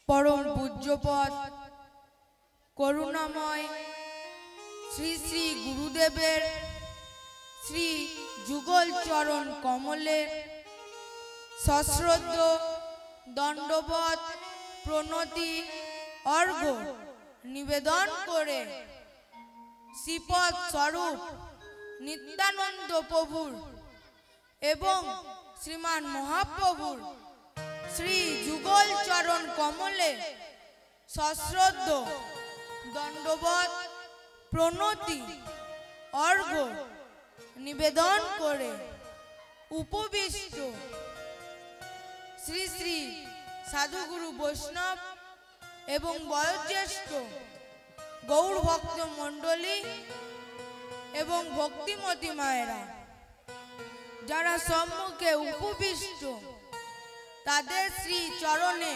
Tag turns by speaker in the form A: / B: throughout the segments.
A: परम पूज्यपद करुणामय श्री श्री गुरुदेवेर श्री जुगल चरण कमले सश्रद्ध दंडवत प्रणति अर्घ्य निवेदन करे श्रीपद स्वरूप नित्यानंद प्रभुर एवं श्रीमान महाप्रभुर श्री जुगल चरण कमले सश्रद्ध दंडवत प्रणति अर्घ्य निवेदन करे उपविष्ट श्री श्री साधुगुरु वैष्णव एवं वयोज्येष्ठ गौर भक्त मंडली एवं भक्तिमती मायेरा जारा सम्मुखे उपविष्ट तादेर श्री चरणे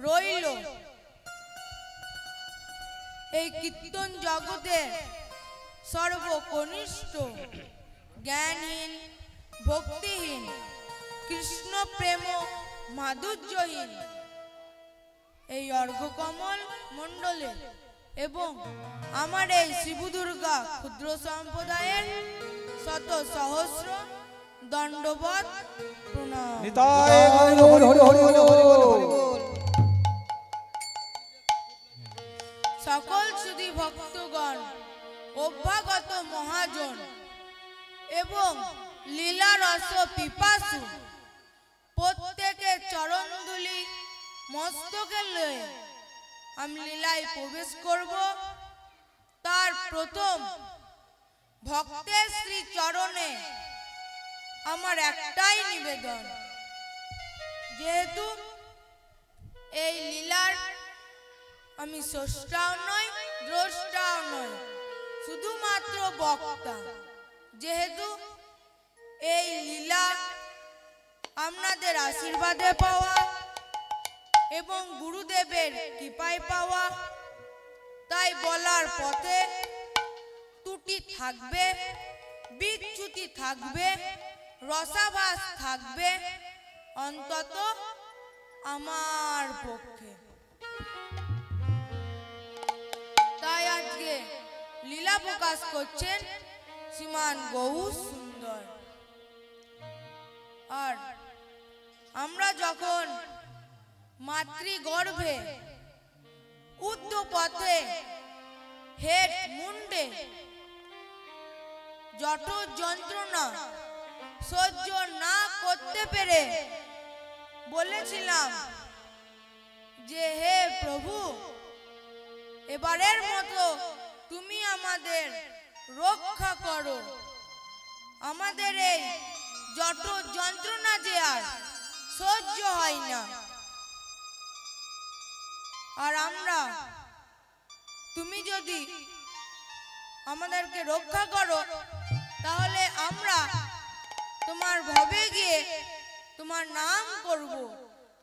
A: रइल এই কীর্তন জগতে সর্বকনিষ্ঠ জ্ঞানহীন ভক্তিহীন কৃষ্ণ প্রেম মাধুর্যহীন এই অর্ঘ্যকমল মণ্ডলে এবং আমার এই শিব দুর্গা ক্ষুদ্র সম্প্রদায়ের শত সহস্র দণ্ডবত প্রণাম। सकल सुधी भक्तगण अभ्यागत महाजन एवं लीला रस पिपासु प्रत्येके चरणधूलि मस्तके लये आमि लीलाय प्रवेश करब। तार प्रथम भक्तेर श्री चरणे आमार एकटाई निवेदन जेहेतु এই লীলার আমি স্রষ্টাও নই দ্রষ্টাও নই শুধুমাত্র বক্তা যেহেতু এই লীলা আপনাদের আশীর্বাদে পাওয়া এবং গুরুদেবের কৃপায় পাওয়া তাই বলার পথে ত্রুটি থাকবে বিচ্যুতি থাকবে রসাভাস থাকবে অন্তত আমার পক্ষে। তাই আজকে লীলা প্রকাশ করছেন শ্রীমান গৌর সুন্দর। আর আমরা যখন মাতৃগর্ভে উদ্ধ পথে হেড মুন্ডে জঠর যন্ত্রণা সহ্য না করতে পেরে বলেছিলাম যে হে প্রভু এবারের মতো তুমি আমাদের রক্ষা করো, আমাদের এই জঠর যন্ত্রণা যে আর সহ্য হয় না। আর আমরা তুমি যদি আমাদেরকে রক্ষা করো তাহলে আমরা তোমার ভবে গিয়ে তোমার নাম করব,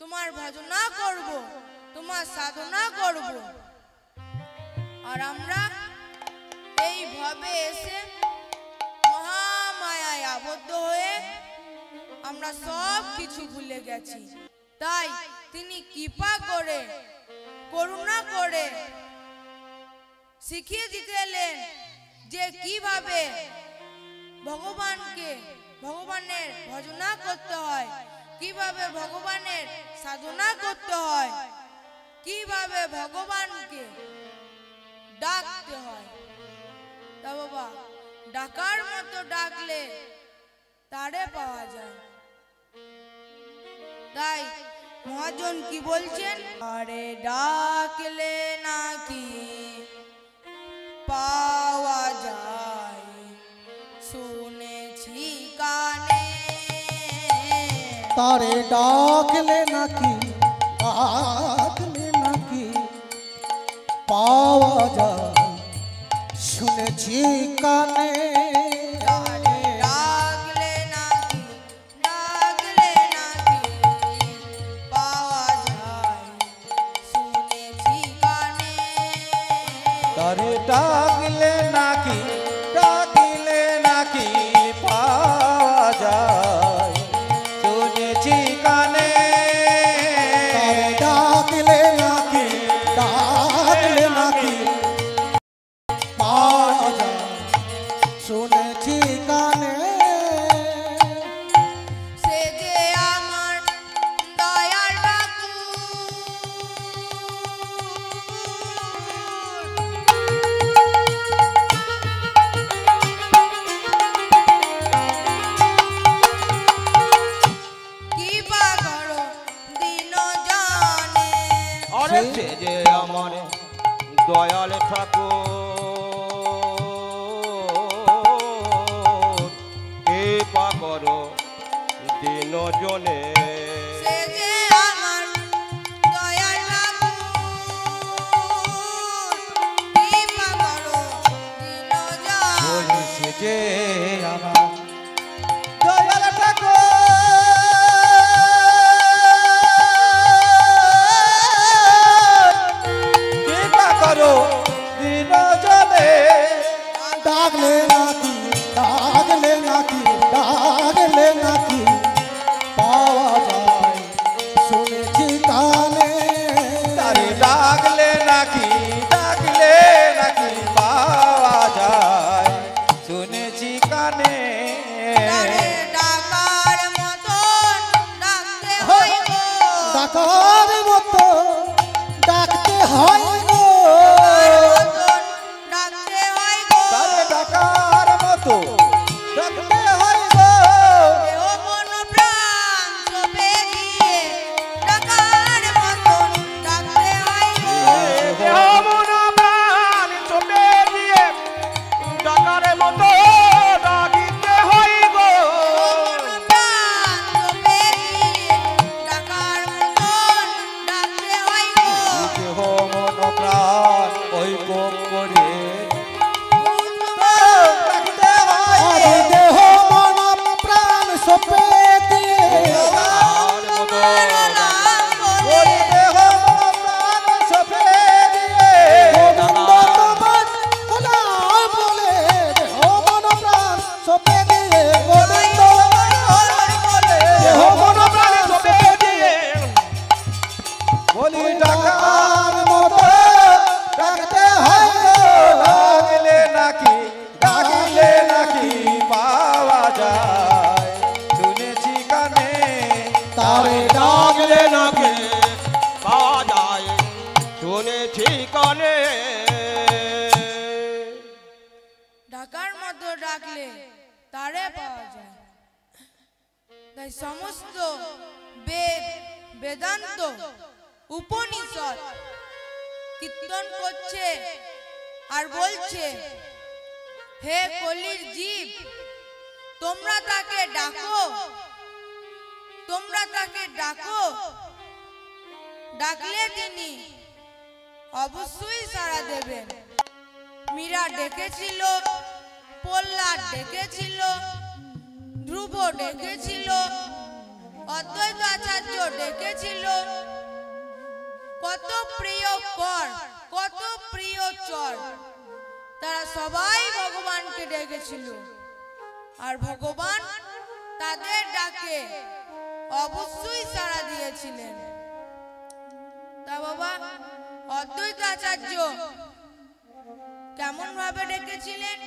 A: তোমার ভজনা করব, তোমার সাধনা করব। আর আমরা এইভাবে এসে মহামায়ায় আবদ্ধ হয়ে আমরা সব কিছু ভুলে গেছি। তাই তিনি কৃপা করে করুণা করে শিখিয়ে দিতে এলেন যে কিভাবে ভগবানের ভজনা করতে হয়, কিভাবে ভগবানের সাধনা করতে হয়, কিভাবে ভগবানকে ডাকতে হয়। তা বাবা ডাকার মতো ডাকলে তারে পাওয়া যায়। তাই মহাজন কি বলছেন, আরে ডাকলে নাকি পাওয়া যায় শুনেছি কানে,
B: তারে ডাকলে নাকি পাওয়া যায় শুনেছি কানে,
A: ডাকলে নাকি পাওয়া যায় শুনেছি কানে,
B: তারে ডাকলে নাকি পাওয়া যায় শুনেছি কানে, তারে ডাকলে
C: ওরে সে যে আমার দয়াল ঠাকুর কৃপা করো দিন জনে
A: সে যে আমার দয়াল ঠাকুর কৃপা করো দিনজন।
B: বলি সে যে আমার দয়াল ঠাকুর কৃপা করো দিন জনে ডাকলে নাকি ডাকলে নাকি ডাকলে নাকি পাওয়া যায় শুনেছি কানে তারে ডাকলে নাকি পাওয়া যায় শুনেছি কানে
A: তারে ডাকার মতন ডাকতে হয় গো।
B: ডাকার মতো ডাকতে হয় গো
A: মতন ডাকতে হয় গো।
B: তারে ডাকার মতো ডাকতে হয় গো
A: দেহ মন প্রাণ সবে দিয়ে ডাকার মতন ডাকতে হয় গো।
C: দেহ মন প্রাণ চোপে দিয়ে ডাকার মতো ডাকিতে হয় গো
A: মন প্রাণ সবে দিয়ে ডাকার মতন ডাকতে হয় গো।
B: দেহ মন প্রাণ ঐক্য করে ডাকতে হয় দেহ মন প্রাণ সপে দিয়ে
C: আর মতো
A: নাম
B: ওই
A: বলে
B: দেহ মন প্রাণ সপে দিয়ে গোবিন্দ তোমার নাম বলে দেহ মন প্রাণ সপে দিয়ে গোবিন্দ তোমার বলে দেহ মন প্রাণ সপে দিয়ে বলি ডাকার মতো ডাকতে হয় গো ডাকলে নাকি পাওয়া যায় শুনেছি কানে তারে ডাকলে নাকি
C: পাওয়া যায় শুনেছি কানে
A: ডাকার মতো ডাকলে তারে পাওয়া যায়। তাই সমস্ত বেদ বেদান্ত উপনিষদ কীর্তন করছে আর বলছে, হে কলির জীব, তোমরা তাকে ডাকো, তোমরা তাকে ডাকো, ডাকলে তিনি অবশ্যই সাড়া দেবেন। মীরা ডেকেছিল, প্রহ্লাদ ডেকেছিল, ধ্রুব ডেকেছিল, অদ্বৈত আচার্য ডেকেছিল, কত প্রিয় কর, কত প্রিয় চর, তারা সবাই ভগবানকে ডেকেছিল। আর ভগবান তাদের ডাকে অবশ্যই সাড়া দিয়েছিলেন। তা বাবা, অদ্বৈত আচার্য কেমন ভাবে ডেকেছিলেন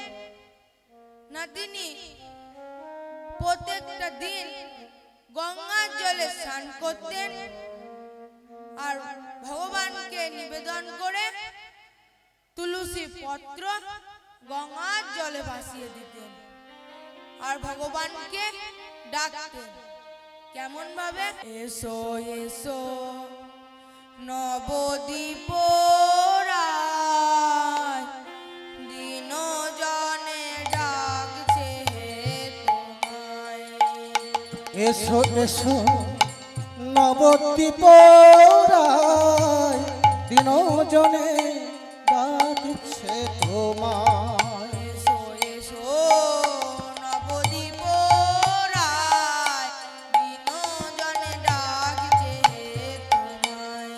A: না, তিনি প্রত্যেকটা দিন গঙ্গার জলে স্নান করতেন আর ভগবানকে নিবেদন করে তুলসী পত্র গঙ্গার জলে ভাসিয়ে দিতেন আর ভগবানকে ডাকতেন। কেমন ভাবে? এসো এসো নবদ্বীপ রায়, দিন জনে ডাকছে তোমায়।
B: এসো এসো নবদ্বীপ রায়, দিন জনে ডাকছে তোমায়।
A: এসো এসো নবদ্বীপ রায়, দিন জনে ডাকছে তোমায়।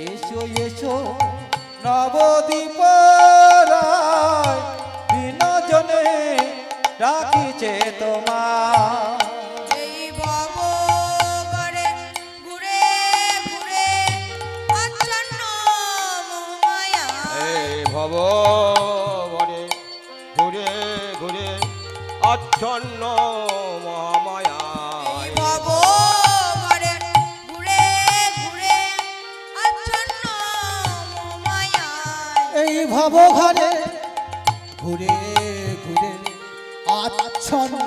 B: এসো এসো নবদ্বীপ রায়, দিন জনে ডাকিছে তোমায়।
A: এই ভব ঘরে ঘুরে ঘুরে আচ্ছন্ন মোহমায়া।
C: এই ভব বনে ঘুরে ঘুরে আচ্ছন্ন মহামায়া
A: এই ভব ঘরে ঘুরে ঘুরে আচ্ছন্ন মোহমায়া।
B: এই ভব ঘরে ঘুরে ঘুরে আচ্ছন্ন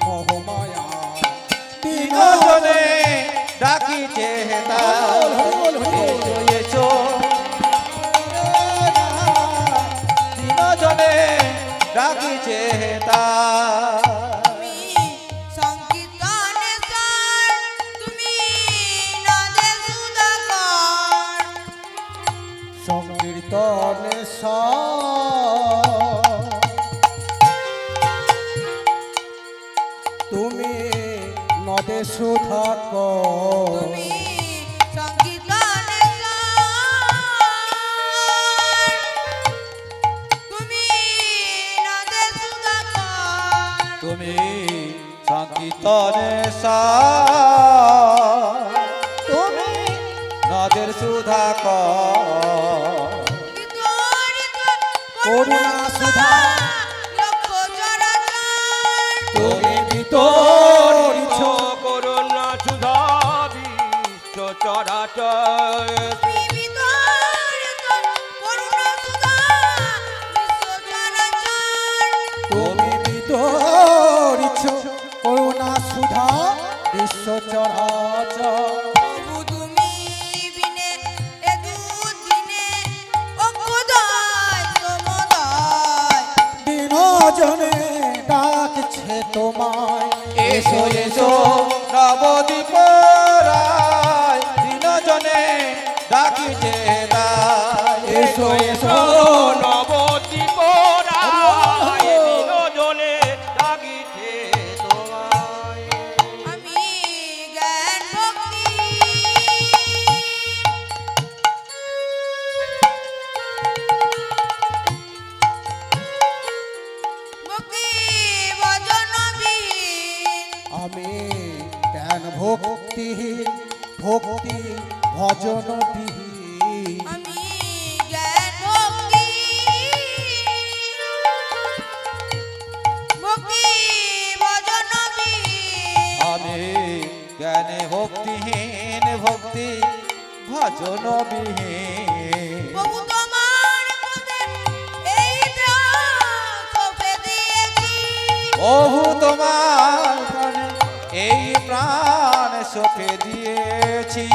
B: মোহমায়া, দিন জনে ডাকিছে তা। নদের সুধা করুণা সুধা
A: লক্ষ চরাচর
B: তুমি বিতরিছ
C: করুণা সুধা বিশ্ব চরাচর
B: তুমি বিতরিছ করুণা সুধা বিশ্ব চরাচর দিনজনে ডাকছে তোমায় এসো এসো নবদ্বীপ রায় দিনজনে ডাকিছে তাই এসো এসো
C: নবদ্বীপ রায় দিনজনে ডাকিছে তোমায়।
A: আমি জ্ঞান ভক্তি ভক্তি ভজন বিহীন
B: আমি জ্ঞান ভক্তি ভক্তি ভজন বিহীন
A: আমি জ্ঞান ভক্তি ভক্তি ভজন বিহীন
B: আমি জ্ঞানে ভক্তিহীন ভক্তি ভজন বিহীন
A: প্রভু তোমার পদে এই দেহ সঁপে দিয়েছি
B: বহু তোমার প্রাণে এই প্রাণ সঁপে দিয়েছি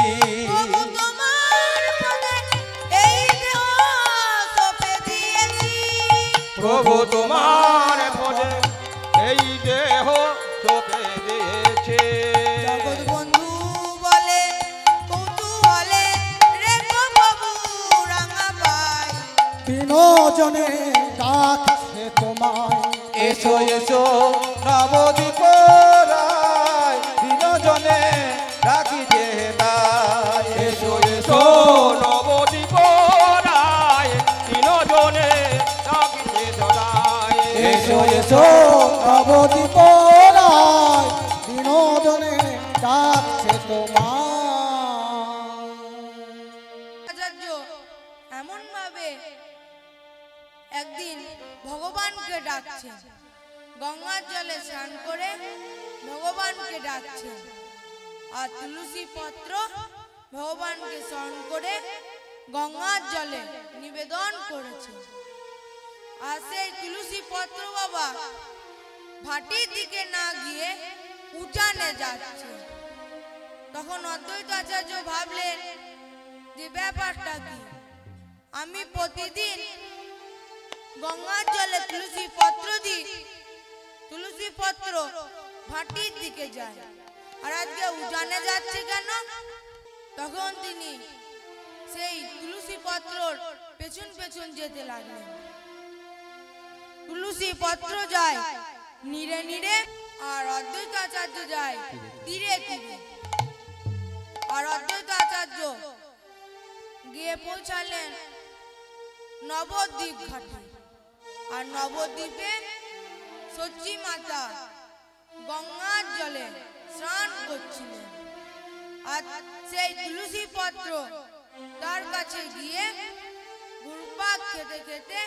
A: প্রভু তোমার পদে এই দেহ সঁপে দিয়েছি
C: প্রভু তোমার পদে এই দেহ তোকে দিয়েছে।
A: জগৎ বন্ধু বলে কৌতূহলে রেখো প্রভু রাঙা পাই
B: বিনোজনে ডাকছে তোমায় এসো এসো নবদ্বীপ রায় বিনোজনে ডাকিছে তাই এসো এসো
C: নবদ্বীপ রায় দিনজনে ডাকিছে সদায়।
B: এসো এসো নবদ্বীপ রায় বিনোদনে ডাকছে তোমায়
A: আচার্য এমন ভাবে একদিন ভগবানকে ডাকছে গঙ্গার জলে স্নান করে ভগবানকে ডাকছে আর তুলসী পত্র ভগবানকে স্মরণ করে গঙ্গার জলে নিবেদন করেছে আর সেই তুলসী পত্র বাবা ভাটির দিকে না গিয়ে উঠানে যাচ্ছে তখন অদ্বৈত আচার্য ভাবলেন যে ব্যাপারটা কি আমি প্রতিদিন গঙ্গার জলে তুলসী পত্র দিই তুলসী পত্র ভাটির দিকে যায় আর আজকে উজানে যাচ্ছে কেন তখন তিনি সেই তুলসী পত্রর পেছন পেছন যেতে লাগলেন তুলসী পত্র যায় নীড়ে নীড়ে আর অদ্বৈত আচার্য যায় তীরে তীরে আর অদ্বৈত আচার্য গিয়ে পৌঁছালেন নবদ্বীপ ঘাটে আর নবদ্বীপে সচ্চি মাতা গঙ্গার জলে স্নান করছিলেন আর সেই তুলসী পত্র তার কাছে গিয়ে ঘুরপাক খেতে খেতে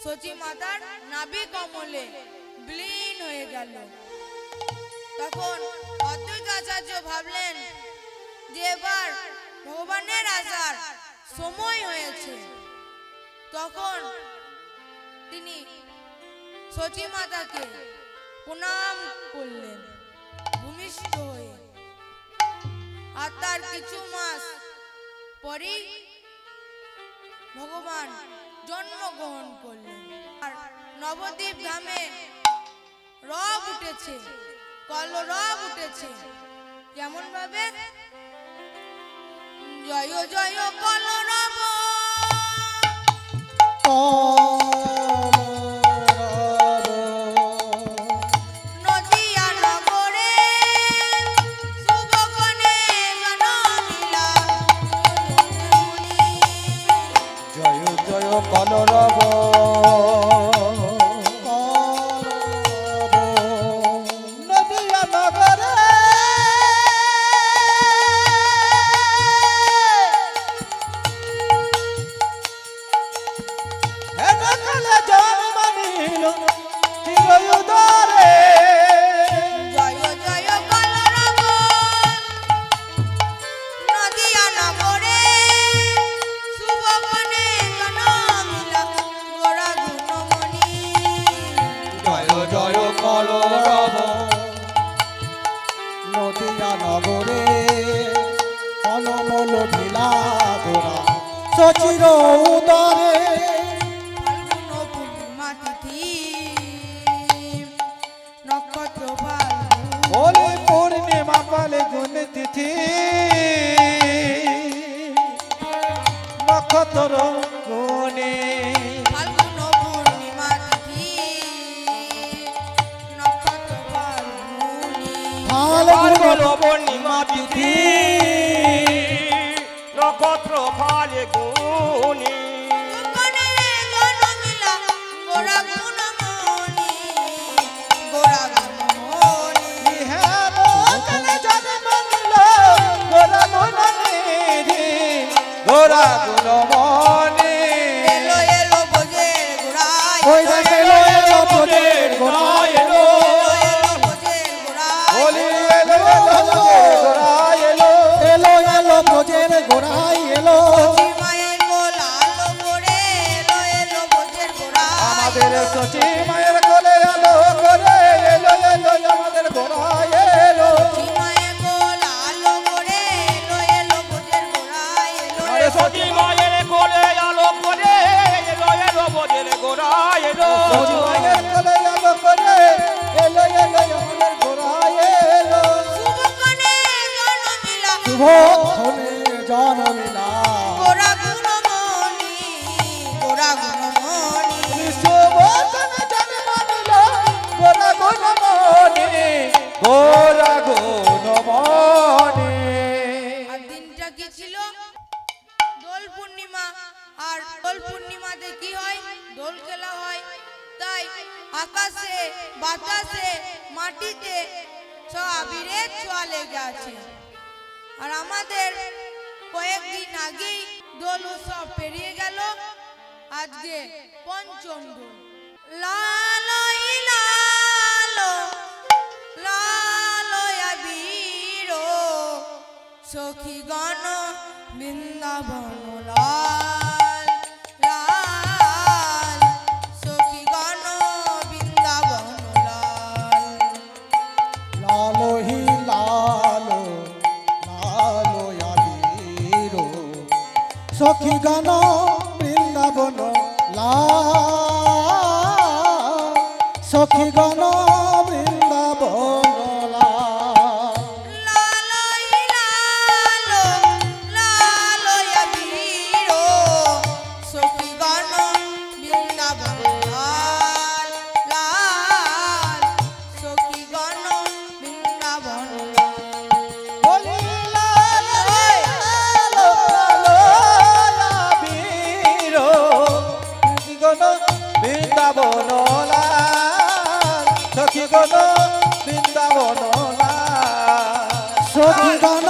A: সচি মাতার নাভি কমলে বিলীন হয়ে গেল তখন অদ্বৈত আচার্য ভাবলেন যে এবার ভগবানের আসার সময় হয়েছে তখন তিনি সচি মাতাকে প্রণাম করলেন ভূমিষ্ঠ হয়ে আর তার কিছু মাস পরেই ভগবান জন্মগ্রহণ করলেন আর নবদ্বীপ ধামে রব উঠেছে কলরব উঠেছে কেমন ভাবে জয় জয় কলরব নদিয়া নগরে শুভক্ষণে জনমিলা
B: জয় জয় কলরব নদিয়া নগরে ফাল্গুনি তিথি নক্ষত্র গুণে
A: ফাল্গুন পূর্ণিমা তিথি নক্ষত্র ফাল্গুনি
C: ফাল্গুন পূর্ণিমা তিথি নক্ষত্র ফাল্গুনি
A: গোপনে জনমিলা গোরা গুণমণি গোরা গুণমণি
B: গোরা গুণমণি
A: এলো এলো বোঝের গোড়ায়
B: ওই দেখ এলো এলো বোঝের গোড়ায় এলো
A: এলো বোঝের গোড়ায়
B: বলি এলো এলো বোঝের গোড়ায় এলো এলো এলো বোঝের গোড়ায় এলো
A: মায়ের গোলা আলো করে এলো এলো বোঝের গোড়ায়
B: আমাদের সচি মায়ের কোলে আলো করে এলো এলো আমাদের গোড়ায় এলো
A: মায়ের গোলা আলো করে এলো এলো বোঝের গোড়ায় এলো
C: আরে সতী মায়ের কোলে আলো করে এলো এলো বোঝের গোড়ায় এলো
B: সচি মায়ের কোলে আলো করে এলো এলো আমাদের গোড়ায় এলো
A: শুভক্ষণে জনমিলা
B: শুভক্ষণে জনমিলা
A: গোরা গুণমণি গোরা গুণমণি
B: শুভক্ষণে জনমিলা গোরা গুণমণি গোরা গুণমণি
A: আর দিনটা কি ছিল দোল পূর্ণিমা আর দোল পূর্ণিমাতে কি হয় দোল খেলা হয় তাই আকাশে বাতাসে মাটিতে সব আবিরের ছোঁয়া লেগে আছে আর আমাদের কয়েকদিন আগেই দোল উৎসব পেরিয়ে গেল আজকে পঞ্চম দোল লালো লালো লালো আবির সখী গণ বৃন্দাবন লাল লাল সখী গণ বৃন্দাবন লাল
B: লালো হি লালো লালো আবির সখী গান বৃন্দাবন লাল সখী গান বৃন্দাবন লাল
A: লালো লালো লালো আবির সখী গণ বৃন্দাবন লাল লাল সখী গণ বৃন্দাবন
B: বলি লালো লালো লালো আবির সখী গান বৃন্দাবন লাল সখী গান বৃন্দাবন লাল সখী গান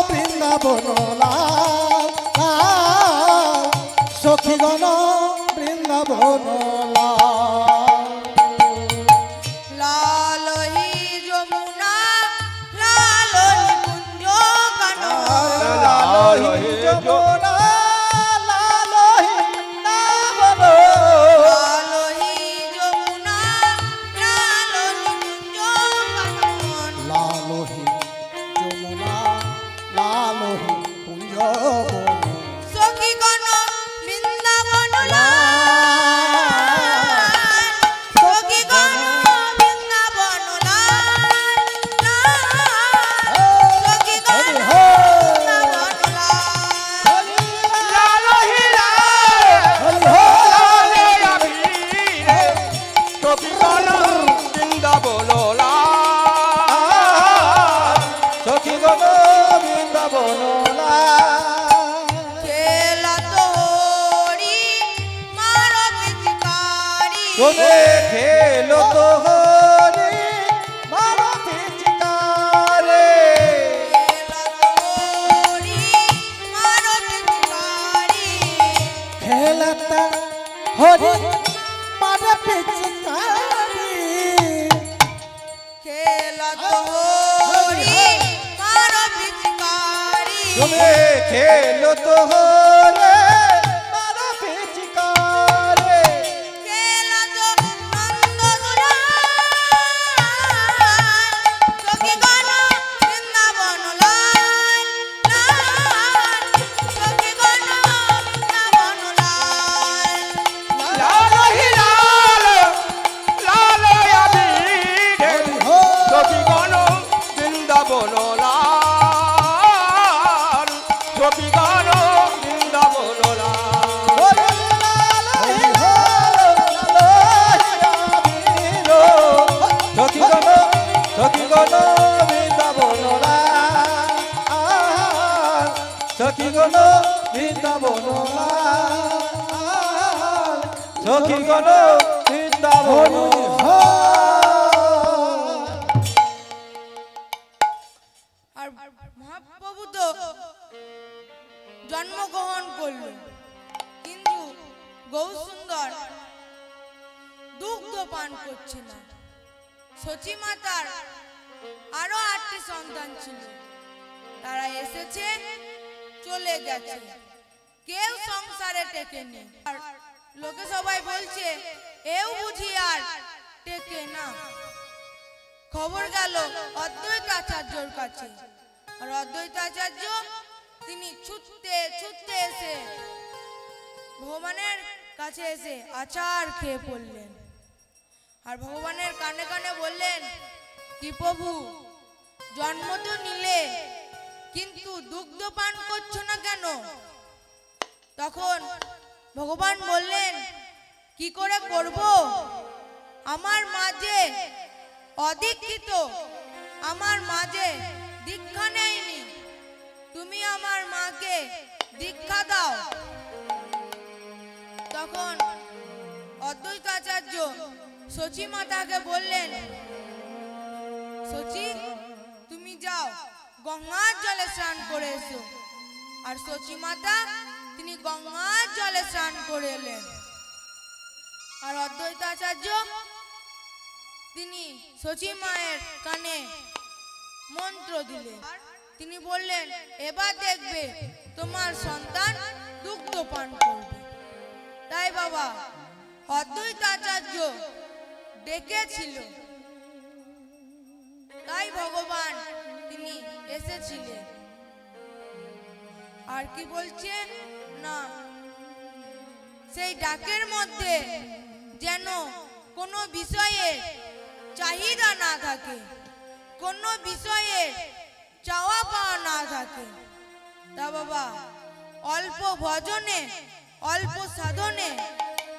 B: বৃন্দাবন লাল সখী গান বৃন্দাবন লাল
A: লালহি যমুনা লালহি কুঞ্জ কানন
B: লালহি যমুনা লালহি নাবন
A: লালহি যমুনা লালহি কুঞ্জ কানন
B: লালহি যমুনা লালহি কুঞ্জ বন
A: সখী গণ বৃন্দাবন লাল সখী গণ বৃন্দাবন লাল লাল সখী গণ বৃন্দাবন লাল
C: লালো হি লালো লালো আবির সখী গণ বৃন্দাবন লাল
B: সখী গণ বৃন্দাবন
A: খেলা তো হরি মার পিচকারি
B: তোমে খেলো তো হরি মারা পিচকারে
A: খেলা তো হরি মার পিচকারি
B: খেলাটা হরি মারা পিচকারি
A: খেলা তো হরি মার পিচকারি
B: তুমি খেলো তো হরে মারা পিচকারে
A: খেলা তো নন্দ দুলাল সখী গণ বৃন্দাবন লাল লাল সখী গণ বৃন্দাবন লাল
C: লালো হি লালো লালো আবির সখী গণ বৃন্দাবন লাল সখী গণ বৃন্দাবন
B: সখী গণ বৃন্দাবন সখী গণ বৃন্দাবন
A: আর মহাপ্রভু তো জন্মগ্রহণ করল, কিন্তু গৌরসুন্দর দুগ্ধ পান করছে না। সচী মাতার আরো 8টি সন্তান ছিল, তারা এসেছে চলে গেছে, কেউ সংসারে টেকেনি। আর লোকে সবাই বলছে এও বুঝি আর টেকে না। খবর গেল অদ্বৈত আচার্যর কাছে, আর অদ্বৈত আচার্য তিনি ছুটতে ছুটতে এসে ভগবানের কাছে এসে আচার খেয়ে পড়লেন। আর ভগবানের কানে কানে বললেন, কি প্রভু, জন্ম তো নিলে কিন্তু দুগ্ধ পান করছো না কেন? তখন ভগবান বললেন, কি করে করব, আমার মাঝে অদীক্ষিত, আমার মাঝে দীক্ষা নেয়নি, তুমি আমার মাকে দীক্ষা দাও। তখন অদ্বৈত আচার্য সচী মাতাকে বললেন, সচী তুমি যাও গঙ্গার জলে স্নান করে এসো। আর সচী মাতা তিনি গঙ্গার জলে স্নান করে এলেন। আর অদ্বৈত আচার্য তিনি সচী মায়ের কানে মন্ত্র দিলেন, তিনি বললেন, এবার দেখবে তোমার সন্তান দুগ্ধ পান করবে। তাই বাবা অদ্বৈত আচার্য ডেকেছিল, তাই ভগবান তিনি এসেছিলেন। আর কি বলছেন না, সেই ডাকের মধ্যে যেন কোনো বিষয়ে চাহিদা না থাকে, কোনো বিষয়ে চাওয়া পাওয়া না থাকে। তা বাবা অল্প ভজনে অল্প সাধনে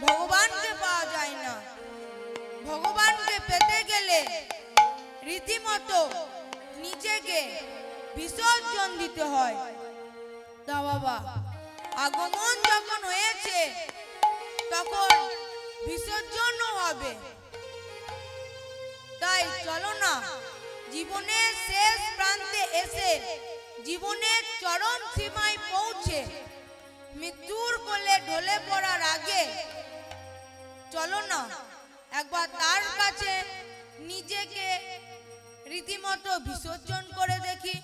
A: ভগবানকে পাওয়া যায় না। ভগবানকে পেতে গেলে রীতিমতো নিজেকে বিসর্জন দিতে হয়। তা বাবা আগমন যখন হয়েছে তখন বিসর্জনও হবে। তাই চলো না, জীবনের শেষ প্রান্তে এসে, জীবনের চরম সীমায় পৌঁছে, মৃত্যুর কোলে ঢলে পড়ার আগে চলো না একবার তার কাছে নিজেকে রীতিমতো বিসর্জন করে দেখি,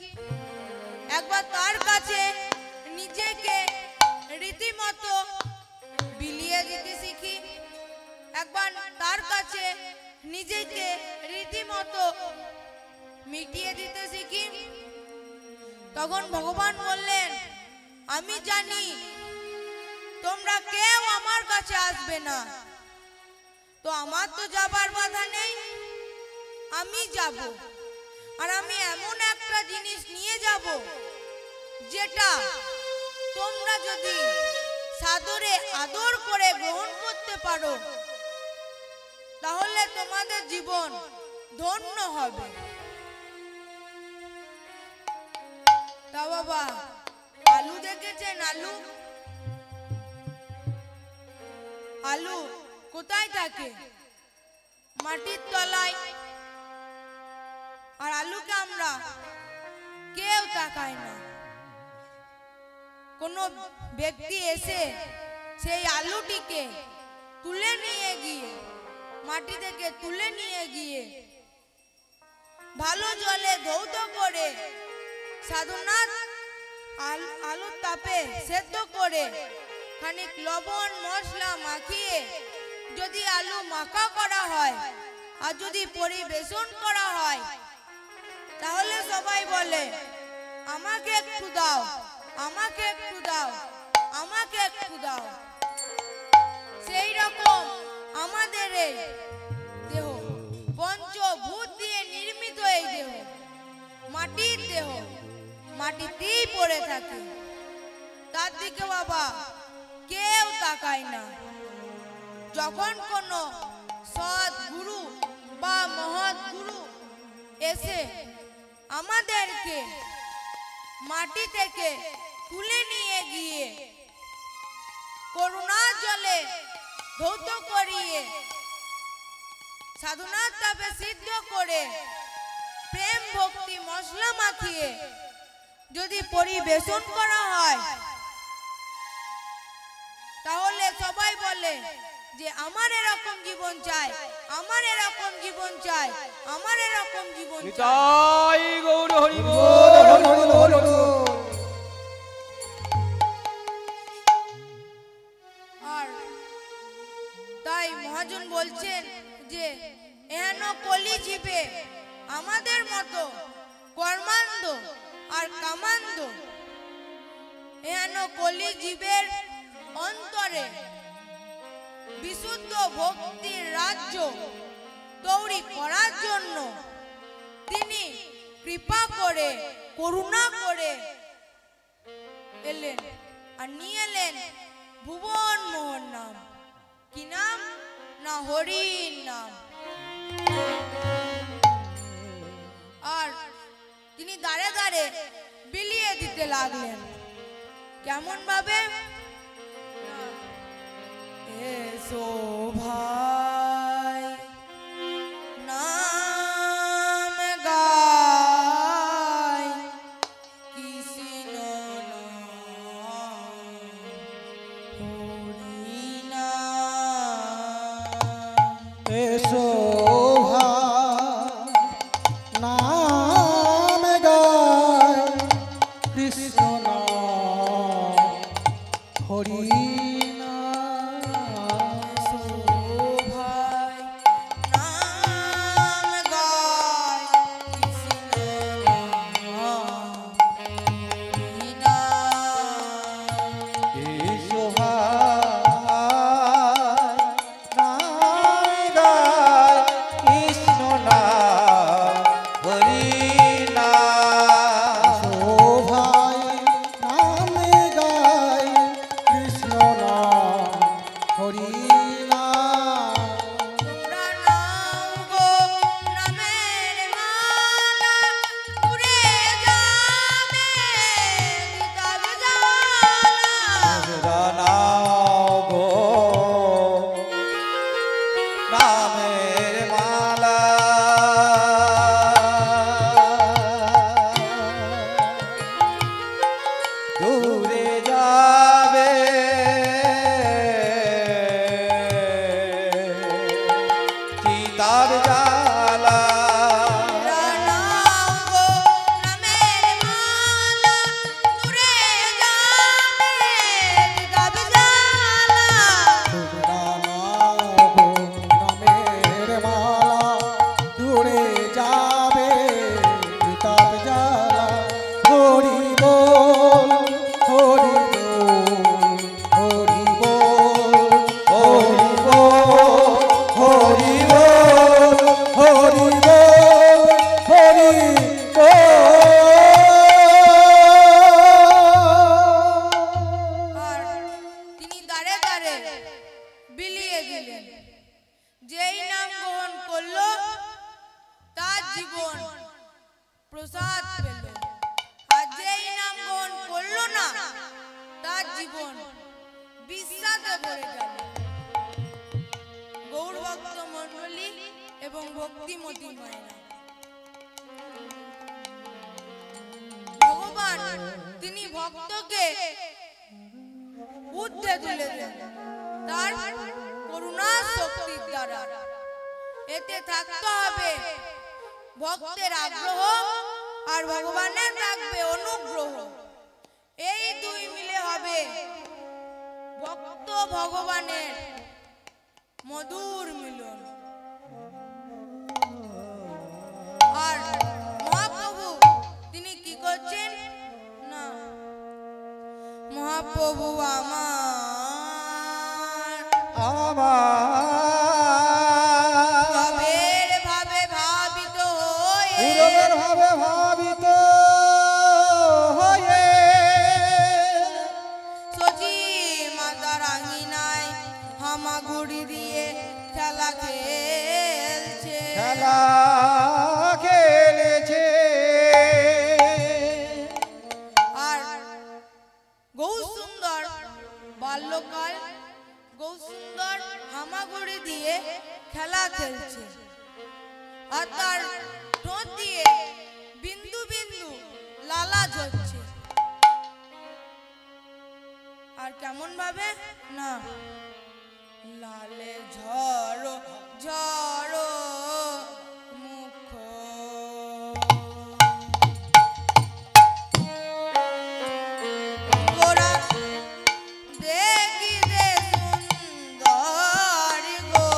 A: একবার তার কাছে নিজেকে রীতিমতো বিলিয়ে দিতে শিখি, একবার তার কাছে নিজেকে রীতিমতো মিটিয়ে দিতে শিখি। তখন ভগবান বললেন, আমি জানি তোমরা কেউ আমার কাছে আসবে না, তো আমার তো যাবার বাধা নেই, আমি যাব। আর আমি এমন একটা জিনিস নিয়ে যাব যেটা তোমরা যদি সাদরে আদর করে গ্রহণ করতে পারো তাহলে তোমাদের জীবন ধন্য হবে। তা বাবা আলু দেখেছেন? আলু আলু কোথায় থাকে? মাটির তলায়। আর আলুকে আমরা কেউ তাকায় না। কোনো ব্যক্তি এসে সেই আলুটিকে তুলে নিয়ে গিয়ে, মাটি থেকে তুলে নিয়ে গিয়ে ভালো জলে ধৌত করে সাধনার আলুর তাপে সেদ্ধ করে খানিক লবণ মশলা মাখিয়ে যদি আলু মাখা করা হয় আর যদি পরিবেশন করা হয় তাহলে সবাই বলে, আমাকে একটু দাও, আমাকে একটু দাও, আমাকে একটু দাও। সেই রকম আমাদের এই দেহ, পঞ্চভূত দিয়ে নির্মিত এই দেহ, মাটির দেহ, মাটিতেই পড়ে থাকে। তার দিকে বাবা কেউ তাকায় না। যখন কোনো সৎ গুরু বা মহৎ গুরু এসে আমাদেরকে মাটি থেকে তুলে নিয়ে গিয়ে করুণার জলে ধৌত করিয়ে সাধনার তাপে সিদ্ধ করে প্রেম ভক্তি মশলা মাখিয়ে যদি পরিবেশন করা হয়, তাহলে সবাই বলে যে আমার এরকম জীবন চাই, আমার এরকম জীবন চাই, আমার এরকম জীবন চাই।
C: তাই গৌর হরি বল।
A: আর তাই মহাজন বলছেন যে এহেন কলি জীবে আমাদের মতো কর্মান্ধ আর কামান্ধ এহেন কলি জীবের অন্তরে বিশুদ্ধ ভক্তির রাজ্য তৈরি করার জন্য তিনি কৃপা করে করুণা করে এলেন আর নিয়ে এলেন ভুবন মোহন নাম। কি নাম? না হরির নাম। আর তিনি দাঁড়ে দাঁড়ে বিলিয়ে দিতে লাগলেন। কেমন ভাবে? এসো ভাই নাম গাই কৃষ্ণ নাম হরি নাম।
B: এসো নাম গায় কৃষ্ণ নাম হরি
A: ভগবান তিনি ভক্তকে ঊর্ধ্বে তুলে দেন তার করুণা শক্তির দ্বারা। এতে থাকতে হবে ভক্তের আগ্রহ আর ভগবানের থাকবে অনুগ্রহ। এই দুই মিলে হবে ভক্ত ভগবানের মধুর মিলন। আর মহাপ্রভু তিনি কি করছেন না, মহাপ্রভু আমার ভাবের ভাবে ভাবিত হয়ে বাল্যকাল গৌসুন্দর হামাগুড়ি দিয়ে খেলা খেলছে আর তার ঠোঁট দিয়ে বিন্দু বিন্দু লালা ঝরছে। আর কেমন ভাবে না, লালে ঝড়ো ঝড়ো মুখ, গোরা দেখিতে সুন্দর গো,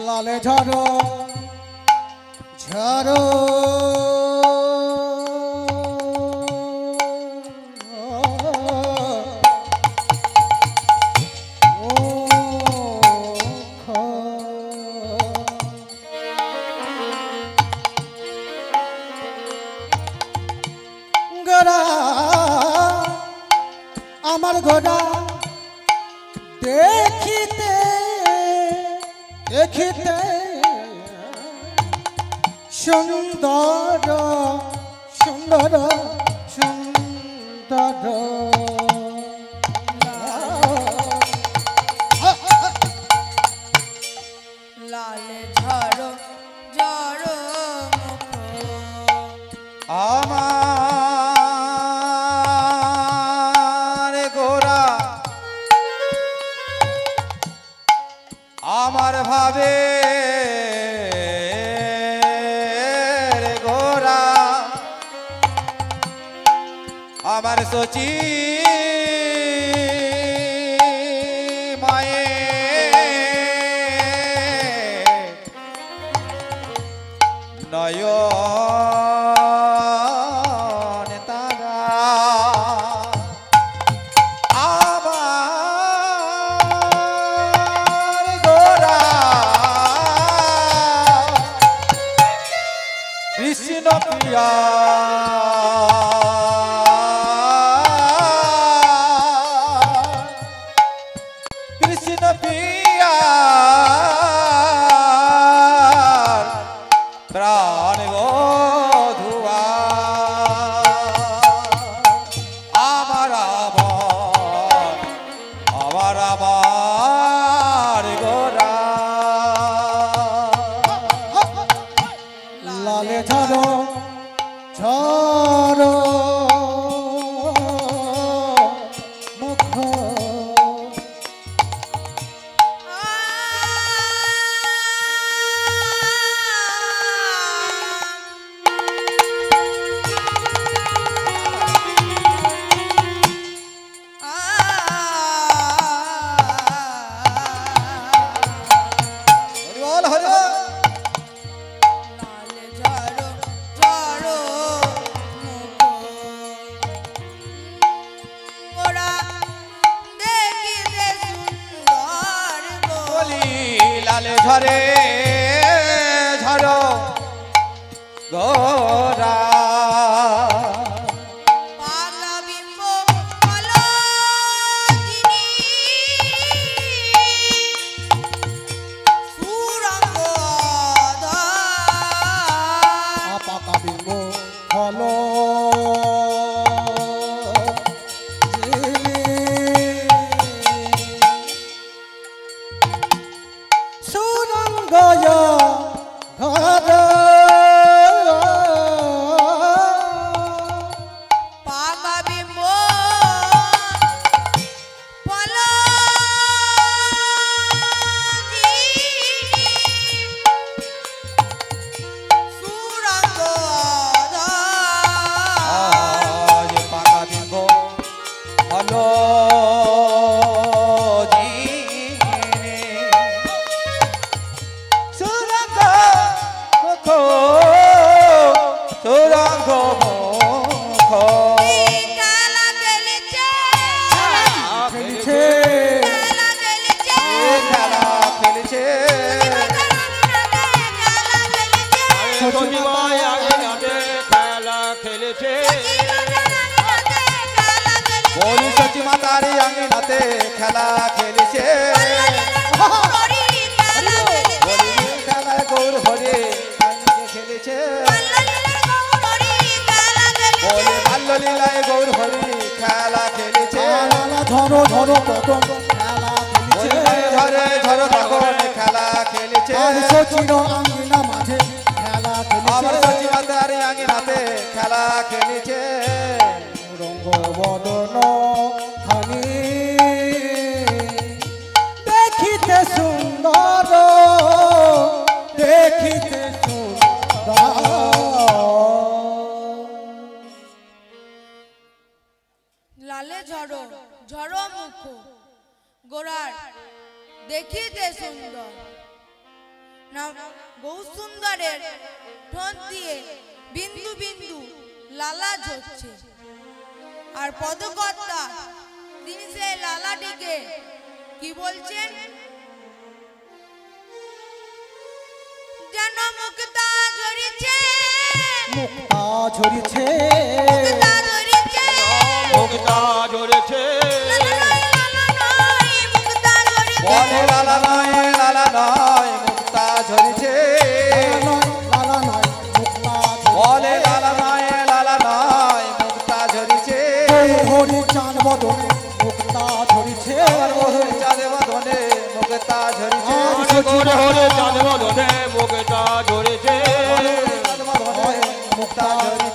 B: লালে ঝড়ো ঝড়ো আমার গোড়া দেখিতে দেখিতে সুন্দর সুন্দর সুন্দর,
A: লালে ঝড়ো ঝড়ো মুখ,
C: আমার গোরা আমার ভাবে গোরা আমার সচি মায়ে নয়ন তারা আমার গোরা কৃষ্ণ প্রিয়া কৃষ্ণ প্রিয়া প্রাণ বধুয়া আমার আমার আমার গোরা,
B: লালে ঝড়ো ঝড়ো মুখ,
C: হরিবল হরিবল।
A: লালে ঝড়ো ঝড়ো মুখ, গোরা দেখিতে সুন্দর গো,
C: বলি লালে ঝরে ঝড়ো গোরা
A: পাগলা বিম্ব কলঙ্কিনী, সুরঙ্গ আধার,
B: পাতা বিম্ব হলো সুরঙ্গয় ঘর,
A: পাগলা বিম্ব কলঙ্কিনী, সুরঙ্গ আধার,
C: আজ পাকা বিম্ব হলো জিনে সুরঙ্গ মুখ সুরঙ্গ মুখ
A: খেলা খেলেছে,
B: খেলছে
A: খেলা খেলেছে,
C: খেলা খেলেছে বলি সচি মাতারি আঙিনাতে খেলা খেলেছে বলি খেলায় গৌর হরে আঙিনে খেলেছে বলে বাল্য লীলায় গৌর হরি
B: ঝড় তখন খেলা খেলেছে
D: ঝরে ঝরে তখন খেলা খেলেছে
B: আর সচিন আঙ্গিনা মাঝে খেলা
D: আমার
B: খেলেছে
D: সচিবাতার আঙিনাতে খেলা খেলেছে
B: রঙ্গ বদন খানি দেখিতে সুন্দর দেখিতে সুন্দর
A: লালে ঝড়ো ঝড়ো মুখ গোড়ার দেখিতে সুন্দর না বহু সুন্দরের ঠোঁট দিয়ে বিন্দু বিন্দু লালা ঝরছে আর পদকর্তা তিনি সেই লালাটিকে কি বলছেন যেন মুক্তা ঝরিছে
B: মুক্তা ঝরিছে
A: মুক্তা ঝরিছে
C: মুক্তা ঝরেছে
A: মুক্তা ঝরিছে
D: বলে লালা নয় মুক্তা ঝরিছে
B: লালা নয় মুক্তা
D: বলে লালা নয় মুক্তা ঝরিছে
B: হরি চাঁদ বদনে মুক্তা ঝরিছে
D: আমার মধুর চাঁদে বদনে মুক্তা ঝরিছে
C: হরে হরে চাঁদ বদনে মুক্তা ঝরেছে
D: মুক্তা ঝরিছে